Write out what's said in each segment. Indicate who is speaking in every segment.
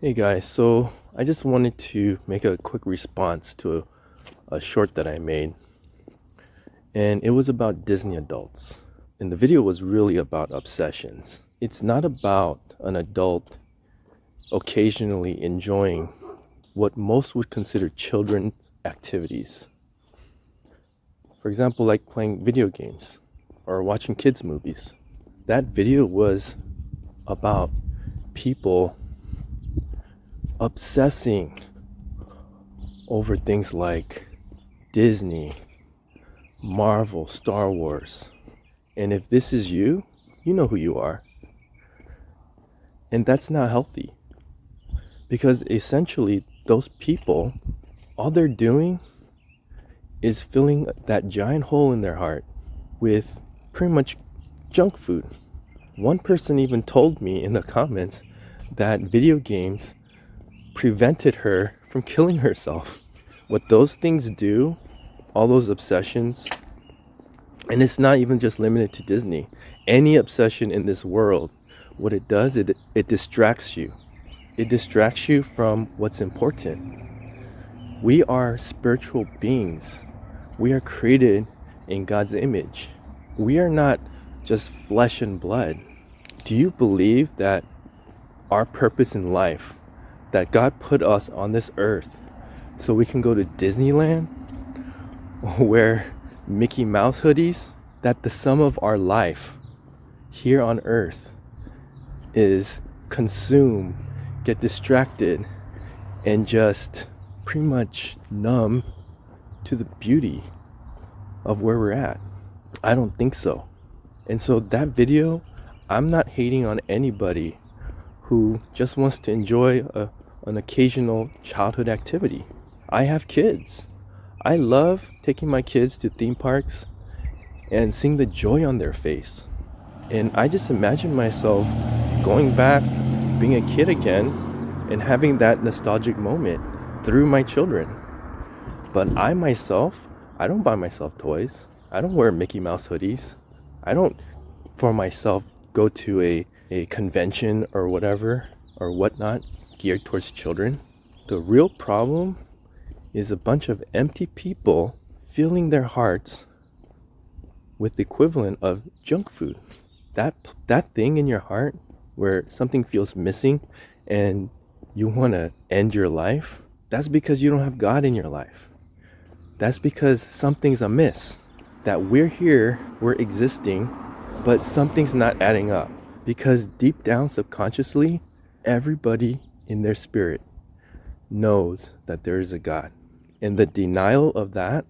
Speaker 1: Hey guys, so I just wanted to make a quick response to a short that I made, and it was about Disney adults. And the video was really about obsessions. It's not about an adult occasionally enjoying what most would consider children's activities. For example, like playing video games or watching kids' movies. That video was about people obsessing over things like Disney, Marvel, Star Wars. And if this is you, you know who you are. And that's not healthy. Because essentially, those people, all they're doing is filling that giant hole in their heart with pretty much junk food. One person even told me in the comments that video games prevented her from killing herself. What those things do, all those obsessions, and it's not even just limited to Disney. Any obsession in this world, what it does, it distracts you. It distracts you from what's important. We are spiritual beings. We are created in God's image. We are not just flesh and blood. Do you believe that our purpose in life, that God put us on this earth so we can go to Disneyland, wear Mickey Mouse hoodies, that the sum of our life here on earth is consume, get distracted, and just pretty much numb to the beauty of where we're at? I don't think so. And so that video, I'm not hating on anybody who just wants to enjoy an occasional childhood activity. I have kids. I love taking my kids to theme parks and seeing the joy on their face. And I just imagine myself going back, being a kid again, and having that nostalgic moment through my children. But I myself, I don't buy myself toys. I don't wear Mickey Mouse hoodies. I don't, for myself, go to a convention or whatever or whatnot geared towards children. The real problem is a bunch of empty people filling their hearts with the equivalent of junk food. That thing in your heart where something feels missing and you want to end your life, that's because you don't have God in your life. That's because something's amiss. That we're here, we're existing, but something's not adding up. Because deep down subconsciously, everybody in their spirit knows that there is a God. And the denial of that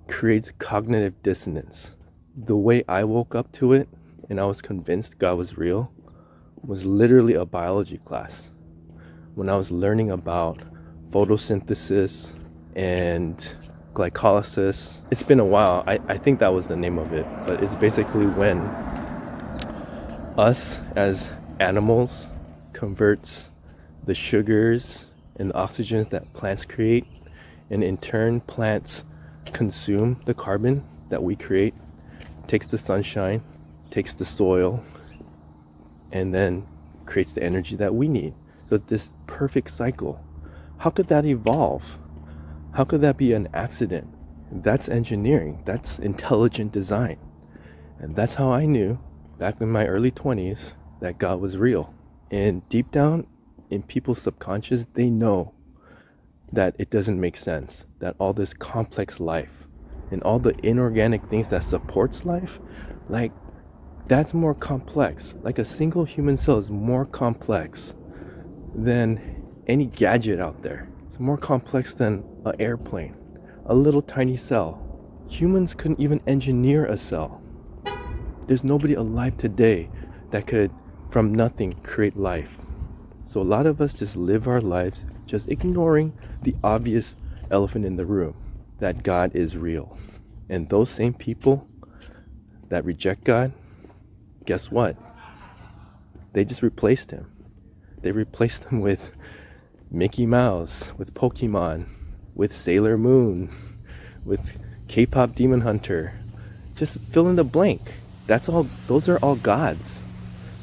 Speaker 1: creates cognitive dissonance. The way I woke up to it and I was convinced God was real was literally a biology class. When I was learning about photosynthesis and glycolysis. It's been a while. I think that was the name of it. But it's basically when us as animals converts the sugars and the oxygens that plants create, and in turn plants consume the carbon that we create, takes the sunshine, takes the soil, and then creates the energy that we need. So this perfect cycle. How could that evolve? How could that be an accident? That's engineering. That's intelligent design. And that's how I knew back in my early 20s that God was real. And deep down in people's subconscious, they know that it doesn't make sense, that all this complex life and all the inorganic things that supports life, like that's more complex. Like a single human cell is more complex than any gadget out there. It's more complex than an airplane, a little tiny cell. Humans couldn't even engineer a cell. There's nobody alive today that could, from nothing, create life. So a lot of us just live our lives just ignoring the obvious elephant in the room, that God is real. And those same people that reject God, guess what? They just replaced him. They replaced him with Mickey Mouse, with Pokemon, with Sailor Moon, with K-pop Demon Hunter. Just fill in the blank. That's all. Those are all gods.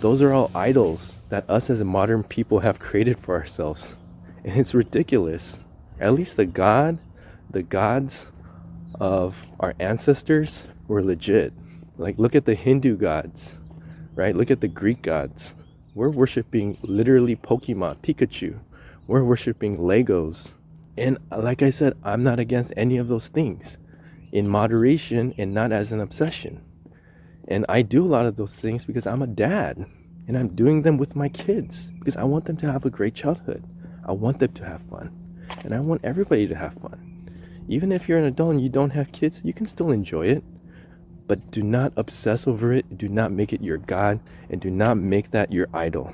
Speaker 1: Those are all idols. that us as modern people have created for ourselves. And it's ridiculous. At least the gods of our ancestors were legit. Like, look at the Hindu gods, right? Look at the Greek gods. We're worshiping literally Pokemon, Pikachu. We're worshiping Legos. And like I said, I'm not against any of those things, in moderation and not as an obsession. And I do a lot of those things because I'm a dad, and I'm doing them with my kids because I want them to have a great childhood. I want them to have fun, and I want everybody to have fun. Even if you're an adult and you don't have kids, you can still enjoy it, but do not obsess over it. Do not make it your God, and do not make that your idol.